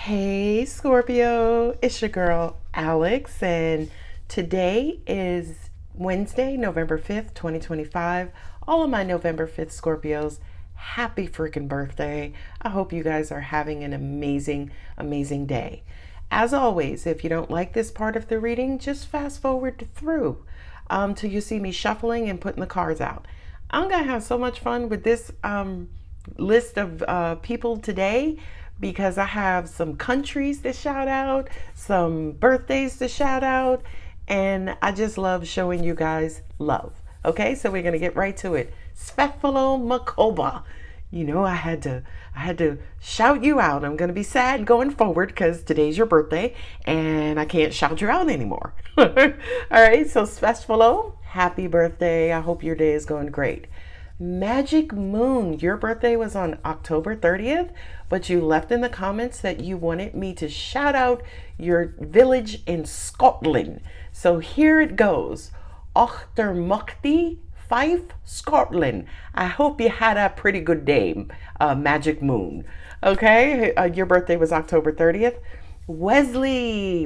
Hey Scorpio, it's your girl Alex, and today is Wednesday, November 5th, 2025. All of my November 5th Scorpios, happy freaking birthday. I hope you guys are having an amazing day. As always, if you don't like this part of the reading, just fast forward through till you see me shuffling and putting the cards out. I'm gonna have so much fun with this list of people today because I have some countries to shout out, some birthdays to shout out, and I just love showing you guys love. Okay, so we're gonna get right to it. Svetfalo Makoba. You know, I had to shout you out. I'm gonna be sad going forward because today's your birthday and I can't shout you out anymore. All right, so Svetfalo, happy birthday. I hope your day is going great. Magic Moon, your birthday was on October 30th, but you left in the comments that you wanted me to shout out your village in Scotland. So here it goes. Ochtermuchty, Fife, Scotland. I hope you had a pretty good day, Magic Moon. Okay, your birthday was October 30th. Wesley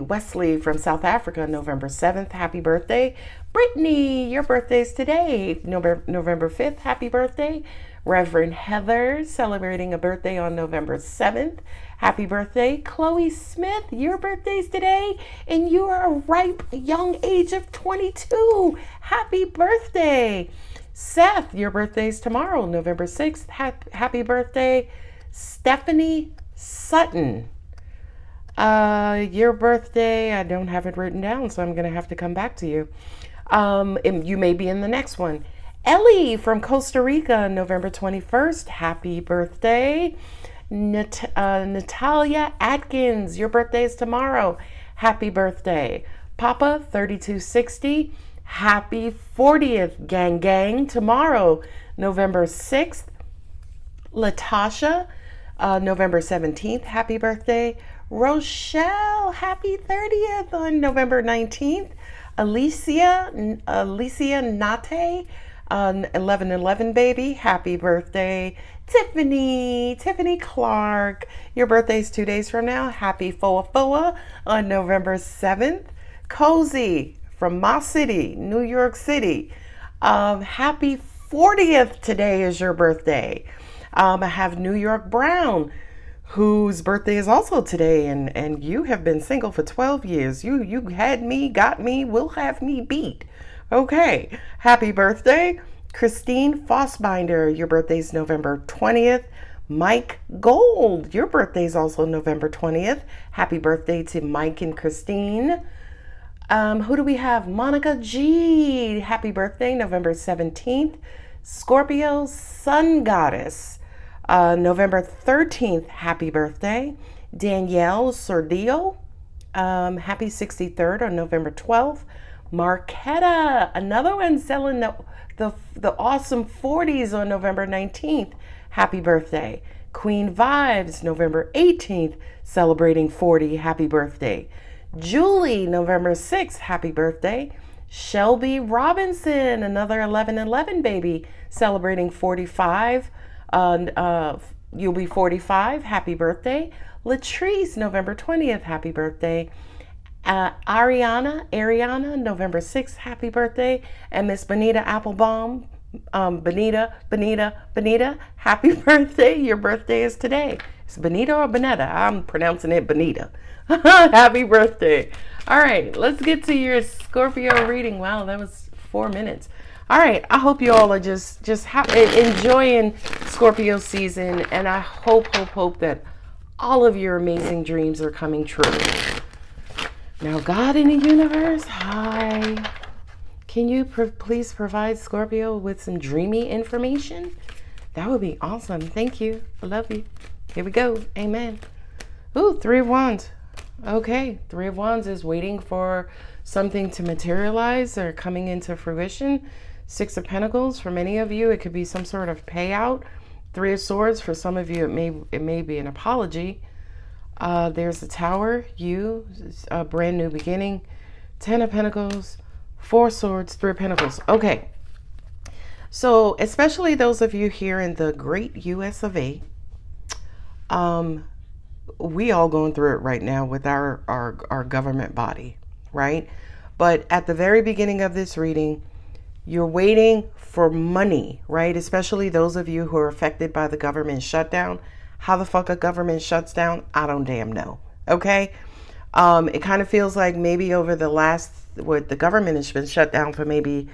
from South Africa, November 7th. Happy birthday. Brittany, your birthday's today, November 5th. Happy birthday. Reverend Heather, celebrating a birthday on November 7th. Happy birthday. Chloe Smith, your birthday's today, and you are a ripe young age of 22. Happy birthday. Seth, your birthday's tomorrow, November 6th. Happy birthday. Stephanie Sutton. Your birthday, I don't have it written down, so I'm going to have to come back to you. You may be in the next one. Ellie from Costa Rica, November 21st. Happy birthday. Natalia Atkins, your birthday is tomorrow. Happy birthday. Papa 3260, happy 40th, gang, tomorrow, November 6th. Latasha, November 17th, happy birthday. Rochelle, happy 30th on November 19th. Alicia Nate, 11/11 baby, happy birthday. Tiffany Clark, your birthday's 2 days from now. Happy Foa on November 7th. Cozy from Ma City, New York City. Happy 40th today is your birthday. I have New York Brown, whose birthday is also today, and you have been single for 12 years. You had me, got me, will have me beat. Okay, happy birthday. Christine Fossbinder, your birthday's November 20th. Mike Gold, your birthday's also November 20th. Happy birthday to Mike and Christine. Who do we have? Monica G, happy birthday, November 17th. Scorpio Sun Goddess, November 13th, happy birthday. Danielle Sordillo, happy 63rd on November 12th. Marquetta, another one selling the awesome 40s on November 19th. Happy birthday. Queen Vibes, November 18th, celebrating 40. Happy birthday. Julie, November 6th, happy birthday. Shelby Robinson, another 11/11 baby, celebrating 45. You'll be 45. Happy birthday. Latrice, November 20th, happy birthday. Ariana, November 6th, happy birthday. And Miss Benita Applebaum, Benita, happy birthday. Your birthday is today. It's Benita or Benetta? I'm pronouncing it Benita. Happy birthday. All right, let's get to your Scorpio reading. Wow, that was 4 minutes. All right, I hope you all are just enjoying Scorpio season, and I hope that all of your amazing dreams are coming true. Now, God in the universe, hi. Can you please provide Scorpio with some dreamy information? That would be awesome. Thank you. I love you. Here we go. Amen. Ooh, 3 of Wands. Okay, 3 of Wands is waiting for something to materialize or coming into fruition. 6 of Pentacles, for many of you, it could be some sort of payout. 3 of Swords, for some of you, it may be an apology. There's the Tower, a brand new beginning. 10 of Pentacles, 4 Swords, 3 of Pentacles. Okay, so especially those of you here in the great US of A, we all going through it right now with our government body, right? But at the very beginning of this reading, you're waiting for money, right? Especially those of you who are affected by the government shutdown. How the fuck a government shuts down, I don't damn know. Okay? It kind of feels like maybe over the last, what, the government has been shut down for maybe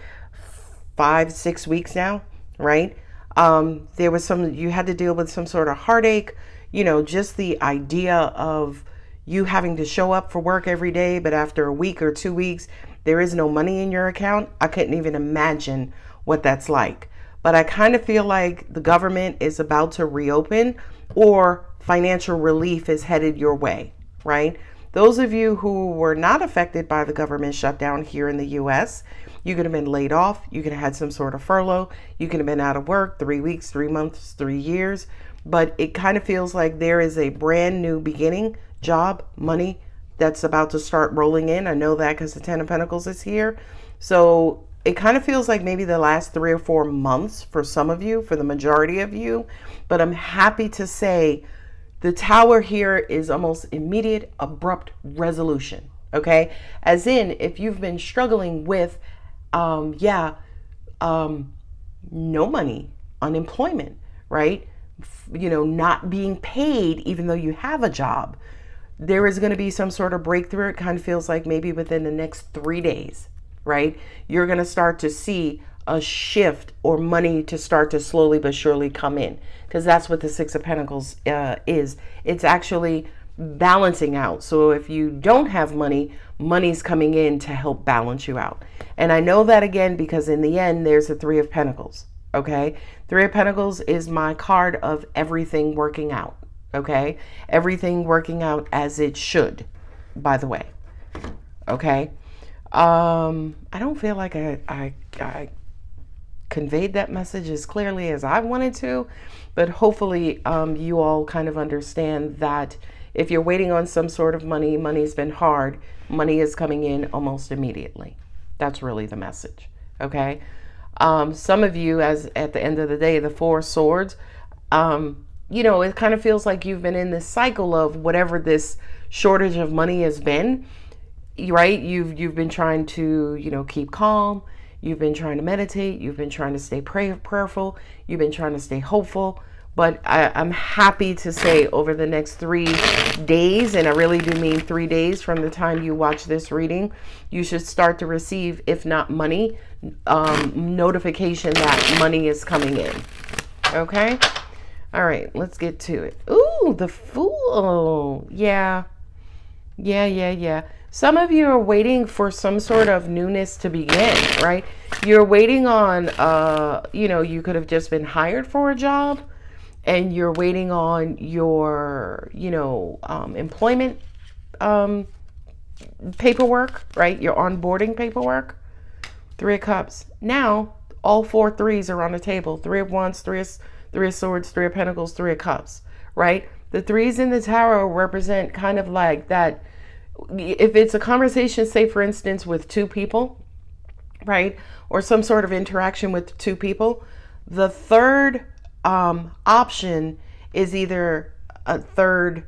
5-6 weeks now, right? There was you had to deal with some sort of heartache, just the idea of you having to show up for work every day, but after a week or 2 weeks, there is no money in your account. I couldn't even imagine what that's like. But I kind of feel like the government is about to reopen, or financial relief is headed your way, right? Those of you who were not affected by the government shutdown here in the US, you could have been laid off. You could have had some sort of furlough. You could have been out of work 3 weeks, 3 months, 3 years. But it kind of feels like there is a brand new beginning, job, money that's about to start rolling in. I know that because the Ten of Pentacles is here. So it kind of feels like maybe the last 3 or 4 months for some of you, for the majority of you. But I'm happy to say the Tower here is almost immediate, abrupt resolution. Okay? As in, if you've been struggling with, no money, unemployment, right? Not being paid even though you have a job, there is going to be some sort of breakthrough. It kind of feels like maybe within the next 3 days, right? You're going to start to see a shift, or money to start to slowly but surely come in, because that's what the Six of Pentacles is. It's actually balancing out. So if you don't have money, money's coming in to help balance you out. And I know that again because in the end, there's the Three of Pentacles. Okay. Three of Pentacles is my card of everything working out. Okay. Everything working out as it should, by the way. Okay. I don't feel like I conveyed that message as clearly as I wanted to, but hopefully you all kind of understand that if you're waiting on some sort of money, money's been hard, money is coming in almost immediately. That's really the message. Okay. Some of you, as at the end of the day, the Four of Swords, it kind of feels like you've been in this cycle of whatever this shortage of money has been, right? You've been trying to, keep calm. You've been trying to meditate. You've been trying to stay prayerful. You've been trying to stay hopeful. But I'm happy to say over the next 3 days, and I really do mean 3 days from the time you watch this reading, you should start to receive, if not money, notification that money is coming in. Okay? All right, let's get to it. Ooh, the Fool. Yeah. Some of you are waiting for some sort of newness to begin, right? You're waiting on, you could have just been hired for a job, and you're waiting on your, employment paperwork, right? Your onboarding paperwork. Three of Cups. Now, all 4 threes are on the table. Three of Wands, Three of Swords, Three of Pentacles, Three of Cups, right? The threes in the tarot represent kind of like that. If it's a conversation, say for instance, with 2 people, right? Or some sort of interaction with 2 people, the third option is either a third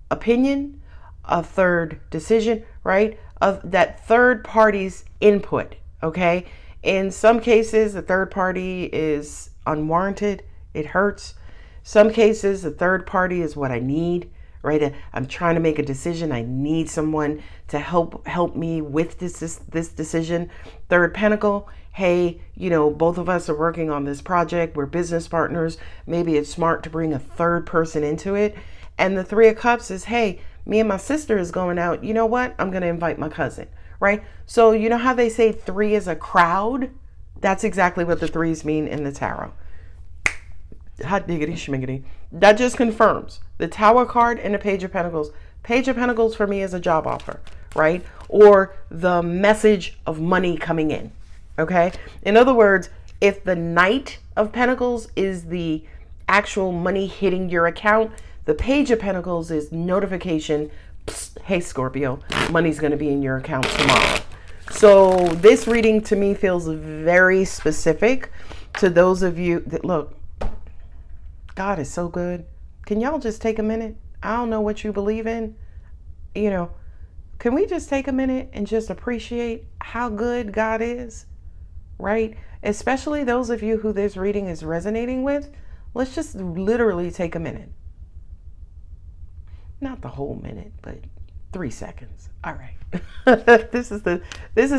opinion, a third decision, right? Of that third party's input. Okay. In some cases, the third party is unwarranted. It hurts. Some cases, the third party is what I need, right? I'm trying to make a decision. I need someone to help me with this decision. Third Pentacle. Hey, both of us are working on this project. We're business partners. Maybe it's smart to bring a third person into it. And the Three of Cups is, hey, me and my sister is going out. You know what? I'm going to invite my cousin, right? So you know how they say 3 is a crowd? That's exactly what the threes mean in the tarot. Hot diggity schmiggity. That just confirms the Tower card and the Page of Pentacles. Page of Pentacles for me is a job offer, right? Or the message of money coming in. Okay. In other words, if the Knight of Pentacles is the actual money hitting your account, the Page of Pentacles is notification. Psst, hey, Scorpio, money's going to be in your account tomorrow. So this reading to me feels very specific to those of you that look, God is so good. Can y'all just take a minute? I don't know what you believe in. Can we just take a minute and just appreciate how good God is, right? Especially those of you who this reading is resonating with. Let's just literally take a minute. Not the whole minute, but 3 seconds. All right. This is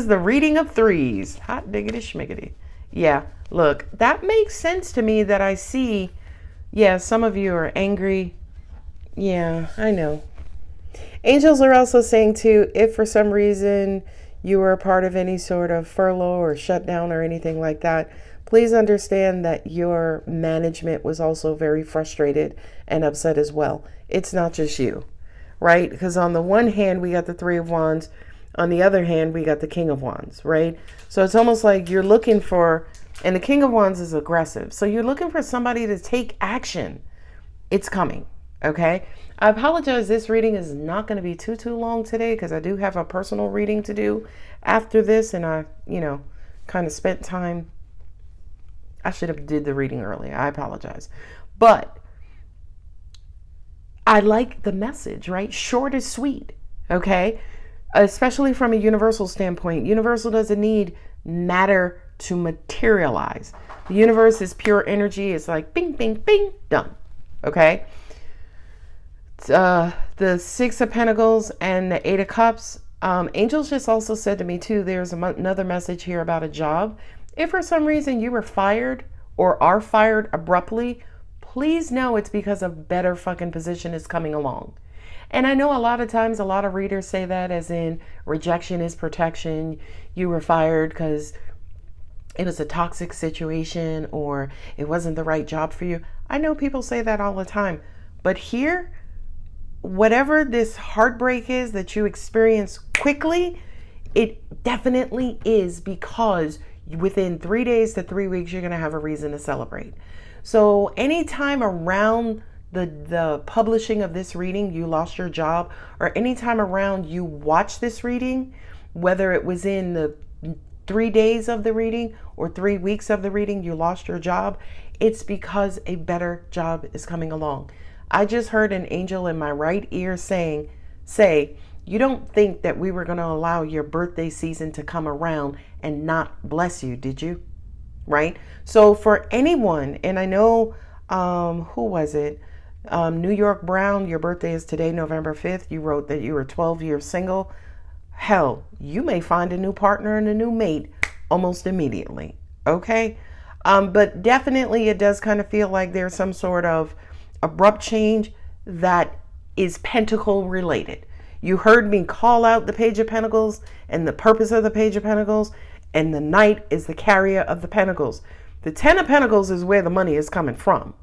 the reading of threes. Hot diggity schmiggity. Yeah, look, that makes sense to me that I see. Yeah, some of you are angry. Yeah, I know. Angels are also saying too, if for some reason you were a part of any sort of furlough or shutdown or anything like that, please understand that your management was also very frustrated and upset as well. It's not just you, right? Because on the one hand, we got the Three of Wands. On the other hand, we got the King of Wands, right? So it's almost like you're looking for, and the King of Wands is aggressive. So you're looking for somebody to take action. It's coming, okay? I apologize. This reading is not going to be too long today because I do have a personal reading to do after this. And I, kind of spent time. I should have did the reading earlier. I apologize. But I like the message, right? Short is sweet, okay? Especially from a universal standpoint. Universal doesn't need matter to materialize. The universe is pure energy. It's like bing, bing, bing, done, okay? The Six of Pentacles and the Eight of Cups. Angels just also said to me too, there's another message here about a job. If for some reason you were fired or are fired abruptly, please know it's because a better fucking position is coming along. And I know a lot of times a lot of readers say that as in rejection is protection. You were fired because it was a toxic situation or it wasn't the right job for you. I know people say that all the time. But here, whatever this heartbreak is that you experience quickly, it definitely is because within 3 days to 3 weeks, you're going to have a reason to celebrate. So anytime around the publishing of this reading, you lost your job, or anytime around you watch this reading, whether it was in the 3 days of the reading or 3 weeks of the reading, you lost your job, it's because a better job is coming along. I just heard an angel in my right ear say, you don't think that we were going to allow your birthday season to come around and not bless you, did you? Right? So for anyone, and I know, who was it? New York Brown, your birthday is today, November 5th. You wrote that you were 12 years single. Hell, you may find a new partner and a new mate almost immediately. Okay? But definitely it does kind of feel like there's some sort of abrupt change that is pentacle related. You heard me call out the Page of Pentacles and the purpose of the Page of Pentacles, and the Knight is the carrier of the Pentacles. The Ten of Pentacles is where the money is coming from.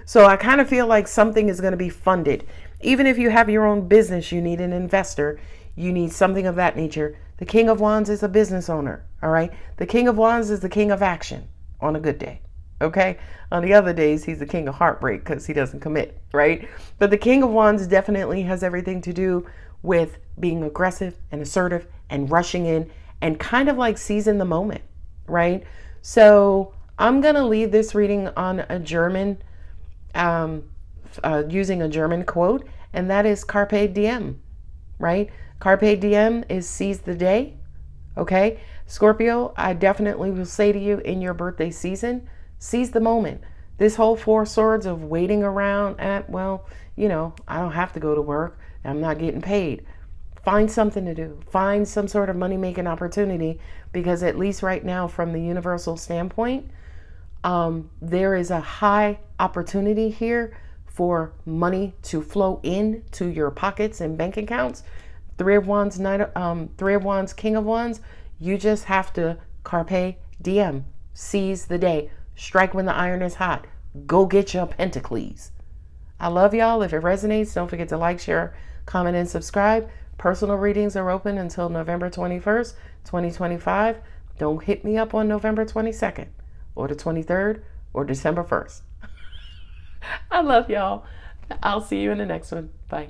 So I kind of feel like something is going to be funded. Even if you have your own business, you need an investor. You need something of that nature. The King of Wands is a business owner, all right? The King of Wands is the king of action on a good day, okay? On the other days, he's the king of heartbreak because he doesn't commit, right? But the King of Wands definitely has everything to do with being aggressive and assertive and rushing in and kind of like seizing the moment, right? So I'm going to leave this reading on a German, using a German quote, and that is Carpe Diem, right? Carpe Diem is seize the day, okay? Scorpio, I definitely will say to you in your birthday season, seize the moment. This whole Four Swords of waiting around at, well, I don't have to go to work. I'm not getting paid. Find something to do. Find some sort of money-making opportunity, because at least right now, from the universal standpoint, there is a high opportunity here for money to flow in to your pockets and bank accounts. Three of Wands, Three of Wands, King of Wands. You just have to carpe diem, seize the day, strike when the iron is hot. Go get your pentacleez. I love y'all. If it resonates, don't forget to like, share, comment, and subscribe. Personal readings are open until November 21st, 2025. Don't hit me up on November 22nd or the 23rd or December 1st. I love y'all. I'll see you in the next one. Bye.